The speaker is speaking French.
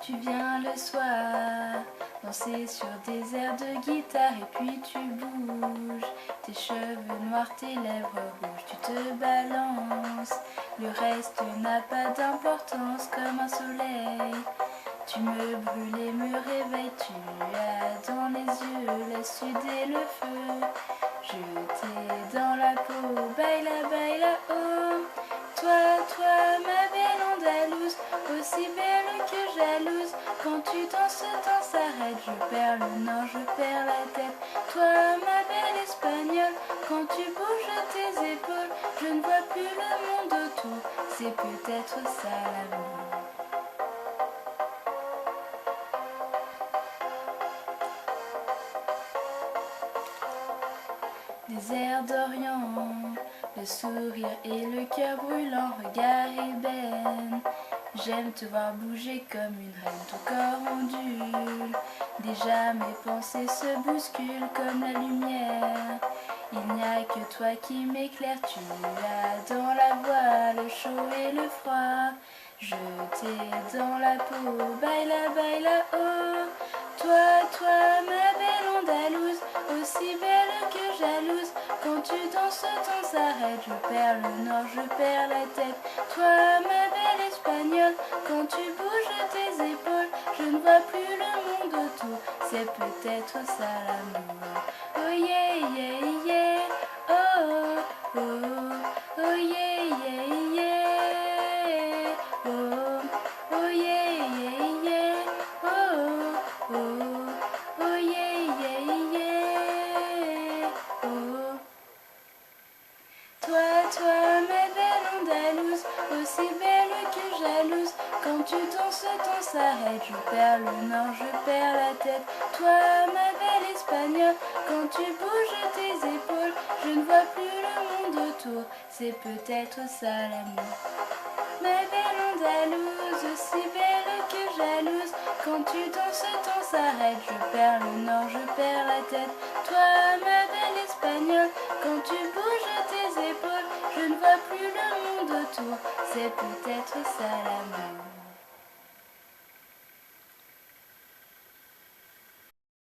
Tu viens le soir, danser sur des airs de guitare et puis tu bouges. Tes cheveux noirs, tes lèvres rouges, tu te balances. Le reste n'a pas d'importance comme un soleil. Tu me brûles et me réveilles, tu as dans les yeux la suder le feu. Jeté dans la peau, baila, baila, oh. Toi, ma belle andalouse, aussi belle que jalouse. Quand tu danses, le temps s'arrête, je perds le nord, je perds la tête. Toi, ma belle espagnole, quand tu bouges tes épaules, je ne vois plus le monde autour, c'est peut-être ça l'amour. Des airs d'Orient, le sourire et le cœur brûlant, regard ébène. J'aime te voir bouger comme une reine, ton corps ondule. Déjà mes pensées se bousculent comme la lumière. Il n'y a que toi qui m'éclaire, tu as dans la voix le chaud et le froid. Jeté dans la peau, baila, baila, oh. Toi, ma belle andalouse, aussi belle que jalouse. Quand tu danses, le temps s'arrête, je perds le nord, je perds la tête. Toi, ma belle espagnole, quand tu bouges tes épaules, je ne vois plus le monde autour, c'est peut-être ça l'amour. Oh yeah, yeah, yeah, oh, oh, oh yeah, yeah, yeah, oh, oh yeah, yeah, yeah, oh, oh, oh yeah, yeah, yeah, oh. Toi, ma belle andalouse, aussi belle que jalouse. Quand tu danses, le temps s'arrête, je perds le nord, je perds la tête. Toi, ma belle espagnole, quand tu bouges tes épaules, je ne vois plus le monde autour, c'est peut-être ça l'amour. Ma belle andalouse, aussi belle que jalouse. Quand tu danses, le temps s'arrête, je perds le nord, je perds la tête. Toi, ma belle espagnole, quand tu bouges tes épaules, je ne vois plus le monde autour, c'est peut-être ça l'amour.